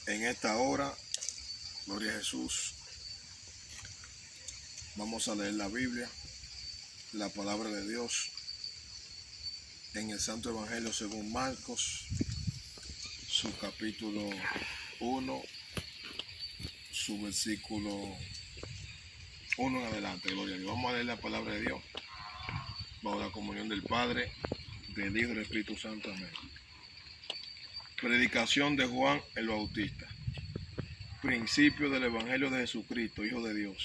En esta hora, gloria a Jesús, vamos a leer la Biblia, la palabra de Dios, en el Santo Evangelio según Marcos, su capítulo 1, su versículo 1 en adelante, gloria a Dios. Vamos a leer la palabra de Dios, bajo la comunión del Padre, del Hijo y del Espíritu Santo. Amén. Predicación de Juan el Bautista. Principio del Evangelio de Jesucristo, Hijo de Dios,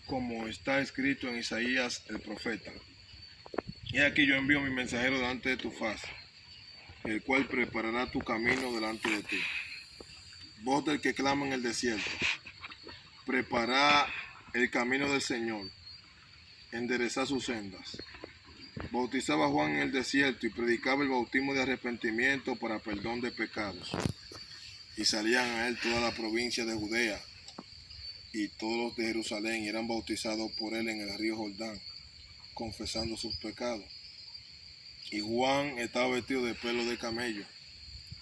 como está escrito en Isaías el profeta. He aquí yo envío mi mensajero delante de tu faz, el cual preparará tu camino delante de ti. Voz del que clama en el desierto, preparad el camino del Señor, enderezad sus sendas. Bautizaba Juan en el desierto y predicaba el bautismo de arrepentimiento para perdón de pecados. Y salían a él toda la provincia de Judea y todos los de Jerusalén, y eran bautizados por él en el río Jordán, confesando sus pecados. Y Juan estaba vestido de pelo de camello,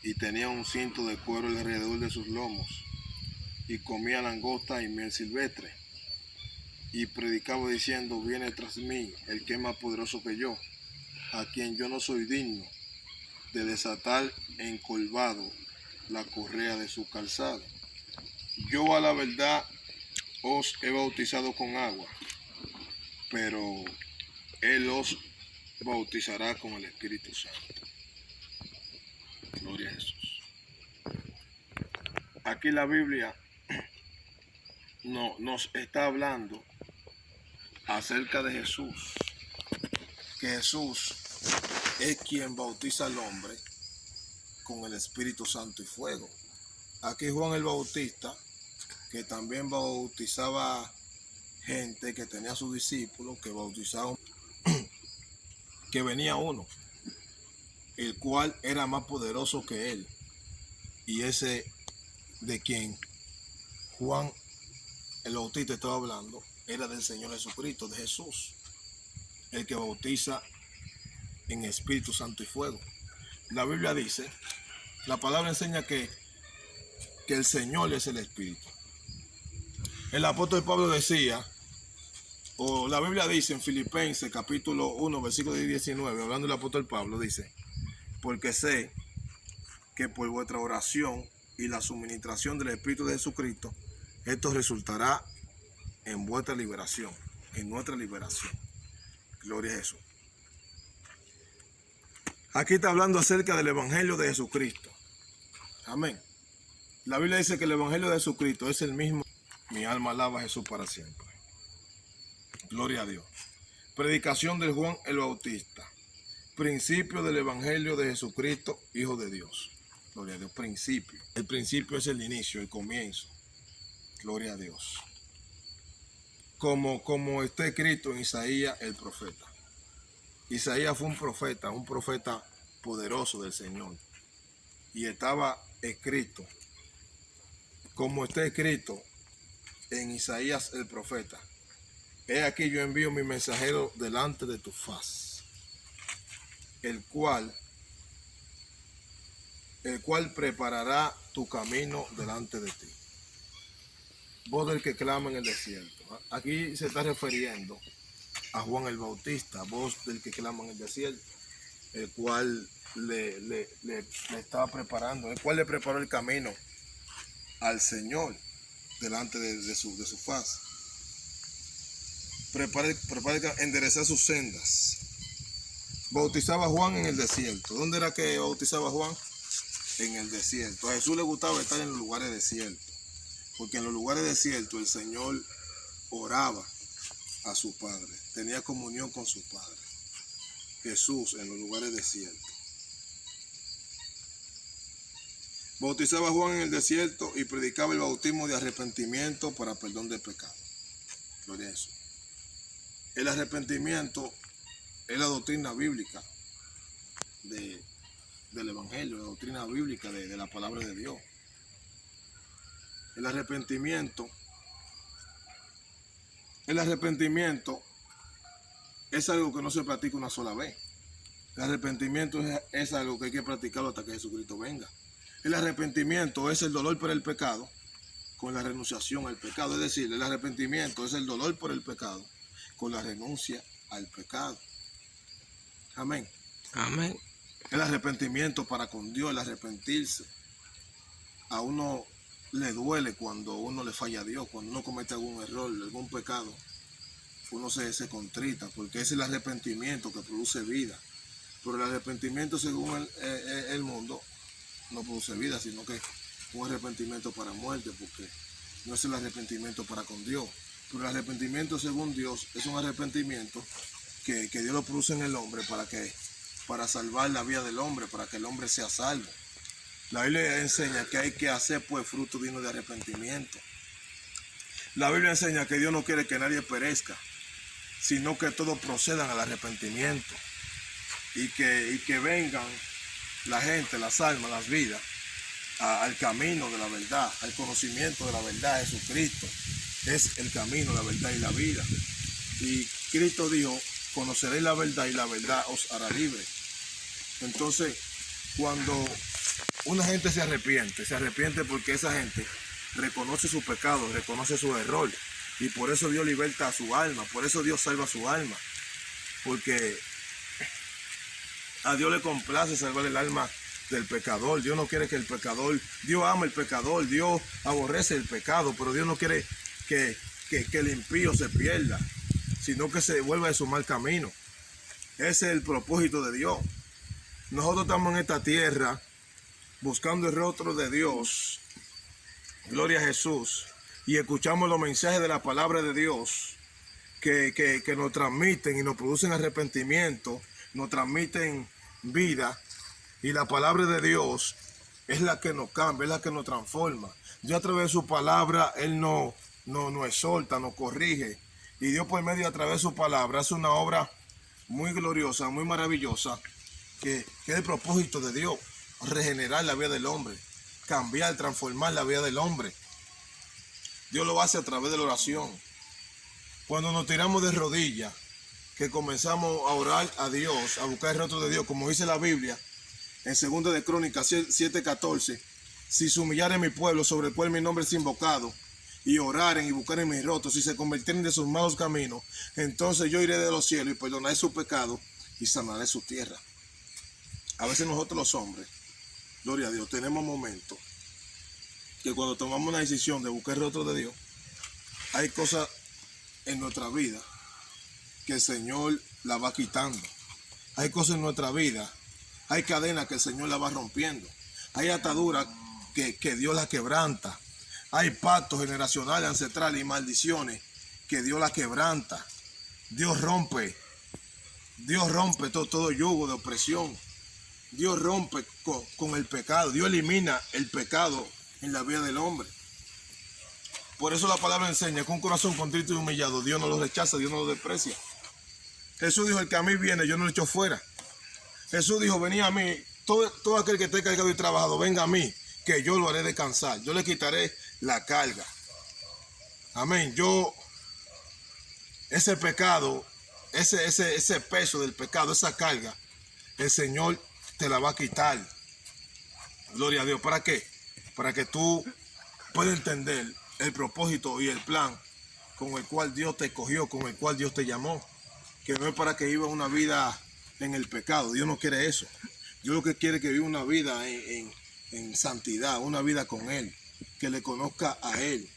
y tenía un cinto de cuero alrededor de sus lomos, y comía langosta y miel silvestre. Y predicaba diciendo: viene tras mí el que es más poderoso que yo, a quien yo no soy digno de desatar encolvado la correa de su calzado. Yo a la verdad os he bautizado con agua, pero él os bautizará con el Espíritu Santo. Gloria a Jesús. Aquí la Biblia nos está hablando acerca de Jesús, que Jesús es quien bautiza al hombre con el Espíritu Santo y fuego. Aquí Juan el Bautista, que también bautizaba gente, que tenía sus discípulos, que bautizaban, que venía uno, el cual era más poderoso que él, y ese de quien Juan el Bautista estaba hablando era del Señor Jesucristo, de Jesús, el que bautiza en Espíritu Santo y fuego. La Biblia dice, la palabra enseña que el Señor es el Espíritu. El apóstol Pablo decía, o la Biblia dice en Filipenses capítulo 1, versículo 19, hablando del apóstol Pablo, dice: porque sé que por vuestra oración y la suministración del Espíritu de Jesucristo, esto resultará en vuestra liberación, en nuestra liberación. Gloria a Jesús. Aquí está hablando acerca del Evangelio de Jesucristo. Amén. La Biblia dice que el Evangelio de Jesucristo es el mismo. Mi alma alaba a Jesús para siempre. Gloria a Dios. Predicación de Juan el Bautista. Principio del Evangelio de Jesucristo, Hijo de Dios. Gloria a Dios. Principio. El principio es el inicio, el comienzo. Gloria a Dios. Como está escrito en Isaías el profeta. Isaías fue un profeta poderoso del Señor. Y estaba escrito, como está escrito en Isaías el profeta: he aquí yo envío mi mensajero delante de tu faz, el cual preparará tu camino delante de ti. Voz del que clama en el desierto. Aquí se está refiriendo a Juan el Bautista, voz del que clama en el desierto, el cual le estaba preparando, el cual le preparó el camino al Señor delante de su faz. Enderezar sus sendas. Bautizaba Juan en el desierto. ¿Dónde era que bautizaba Juan? En el desierto. A Jesús le gustaba estar en los lugares desiertos, porque en los lugares desiertos el Señor oraba a su Padre, tenía comunión con su Padre. Jesús en los lugares desiertos. Bautizaba Juan en el desierto y predicaba el bautismo de arrepentimiento para perdón de pecado. Gloria a Jesús. El arrepentimiento es la doctrina bíblica del Evangelio, la doctrina bíblica de la palabra de Dios. El arrepentimiento es algo que no se practica una sola vez. El arrepentimiento es algo que hay que practicarlo hasta que Jesucristo venga. El arrepentimiento es el dolor por el pecado con la renunciación al pecado. Es decir, el arrepentimiento es el dolor por el pecado con la renuncia al pecado. Amén. Amén. El arrepentimiento para con Dios, el arrepentirse. A uno le duele cuando uno le falla a Dios, cuando uno comete algún error, algún pecado. Uno se contrita, porque es el arrepentimiento que produce vida. Pero el arrepentimiento, según el mundo, no produce vida, sino que un arrepentimiento para muerte, porque no es el arrepentimiento para con Dios. Pero el arrepentimiento, según Dios, es un arrepentimiento que Dios lo produce en el hombre para salvar la vida del hombre, para que el hombre sea salvo. La Biblia enseña que hay que hacer pues fruto digno de arrepentimiento. La Biblia enseña que Dios no quiere que nadie perezca, sino que todos procedan al arrepentimiento y que vengan la gente, las almas, las vidas al camino de la verdad, al conocimiento de la verdad. Jesucristo es el camino, la verdad y la vida. Y Cristo dijo: conoceréis la verdad y la verdad os hará libre. Entonces, cuando una gente se arrepiente porque esa gente reconoce su pecado, reconoce su error, y por eso Dios liberta a su alma, por eso Dios salva a su alma, porque a Dios le complace salvar el alma del pecador. Dios no quiere que el pecador, Dios ama el pecador, Dios aborrece el pecado, pero Dios no quiere que el impío se pierda, sino que se vuelva de su mal camino. Ese es el propósito de Dios. Nosotros estamos en esta tierra buscando el rostro de Dios, gloria a Jesús, y escuchamos los mensajes de la palabra de Dios que nos transmiten y nos producen arrepentimiento, nos transmiten vida, y la palabra de Dios es la que nos cambia, es la que nos transforma. Dios a través de su palabra, Él nos exhorta, nos corrige, y Dios por medio a través de su palabra hace una obra muy gloriosa, muy maravillosa, que es el propósito de Dios: regenerar la vida del hombre, cambiar, transformar la vida del hombre. Dios lo hace a través de la oración. Cuando nos tiramos de rodillas, que comenzamos a orar a Dios, a buscar el rostro de Dios, como dice la Biblia en 2 de Crónicas 7:14, si se humillare mi pueblo, sobre el cual mi nombre es invocado, y oraren y buscaren mi rostro, si se convirtieren de sus malos caminos, entonces yo iré de los cielos y perdonaré su pecado y sanaré su tierra. A veces nosotros los hombres, gloria a Dios, tenemos momentos que cuando tomamos una decisión de buscar el rostro de Dios, hay cosas en nuestra vida que el Señor la va quitando. Hay cosas en nuestra vida, hay cadenas que el Señor la va rompiendo. Hay ataduras que Dios la quebranta. Hay pactos generacionales, ancestrales y maldiciones que Dios la quebranta. Dios rompe todo yugo de opresión. Dios rompe con el pecado. Dios elimina el pecado en la vida del hombre. Por eso la palabra enseña que un corazón contrito y humillado, Dios no lo rechaza, Dios no lo desprecia. Jesús dijo: el que a mí viene, yo no lo echo fuera. Jesús dijo: venid a mí, todo aquel que esté cargado y trabajado, venga a mí, que yo lo haré descansar. Yo le quitaré la carga. Amén. Ese pecado, ese peso del pecado, esa carga, el Señor te la va a quitar. Gloria a Dios. ¿Para qué? Para que tú puedas entender el propósito y el plan con el cual Dios te escogió, con el cual Dios te llamó. Que no es para que viva una vida en el pecado. Dios no quiere eso. Dios lo que quiere es que viva una vida en santidad, una vida con Él, que le conozca a Él.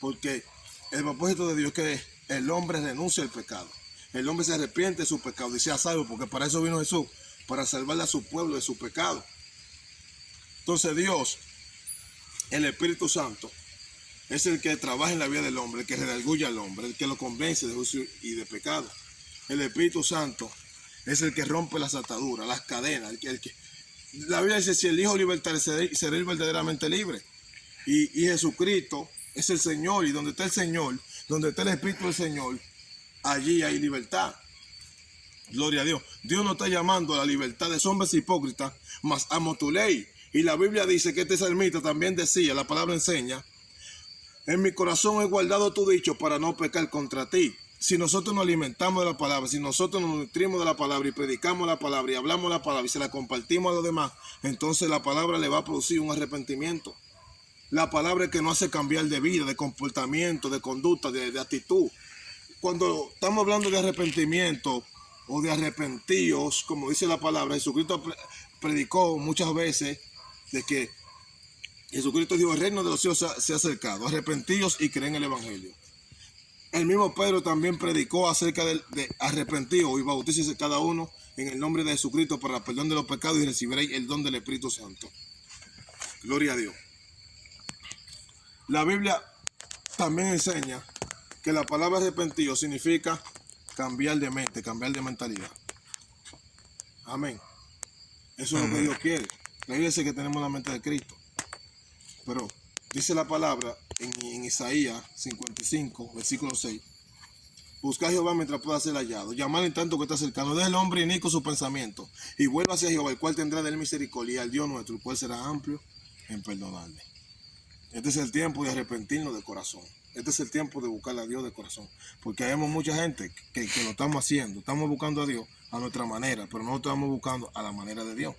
Porque el propósito de Dios es que el hombre renuncie al pecado. El hombre se arrepiente de su pecado y sea salvo, porque para eso vino Jesús, para salvarle a su pueblo de su pecado. Entonces Dios, el Espíritu Santo, es el que trabaja en la vida del hombre, el que redarguye al hombre, el que lo convence de juicio y de pecado. El Espíritu Santo es el que rompe las ataduras, las cadenas. La Biblia dice: si el Hijo libertare, seréis verdaderamente libre. Y Jesucristo es el Señor, y donde está el Señor, donde está el Espíritu del Señor, allí hay libertad. Gloria a Dios. Dios no está llamando a la libertad de hombres hipócritas, mas amo tu ley. Y la Biblia dice que este salmista también decía, la palabra enseña: en mi corazón he guardado tu dicho para no pecar contra ti. si nosotros nos alimentamos de la palabra, si nosotros nos nutrimos de la palabra y predicamos la palabra y hablamos la palabra y se la compartimos a los demás, entonces la palabra le va a producir un arrepentimiento. La palabra es que nos hace cambiar de vida, de comportamiento, de conducta, de actitud. Cuando estamos hablando de arrepentimiento o de arrepentidos, como dice la palabra, Jesucristo predicó muchas veces de que Jesucristo dijo: el reino de los cielos se ha acercado, arrepentidos y creen en el evangelio. El mismo Pedro también predicó acerca de arrepentidos y bautícese cada uno en el nombre de Jesucristo para el perdón de los pecados y recibiréis el don del Espíritu Santo. Gloria a Dios. La Biblia también enseña que la palabra arrepentido significa cambiar de mente, cambiar de mentalidad. Amén. Eso es lo que Dios quiere. La Biblia dice que tenemos la mente de Cristo. Pero dice la palabra en Isaías 55, versículo 6. Busca a Jehová mientras pueda ser hallado. Llamar en tanto que está cercano. Deja el hombre inico su pensamiento. Y vuelva hacia Jehová, el cual tendrá de él misericordia, y al Dios nuestro, el cual será amplio en perdonarle. Este es el tiempo de arrepentirnos de corazón. Este es el tiempo de buscarle a Dios de corazón. Porque hay mucha gente que lo estamos haciendo. Estamos buscando a Dios a nuestra manera, pero no estamos buscando a la manera de Dios.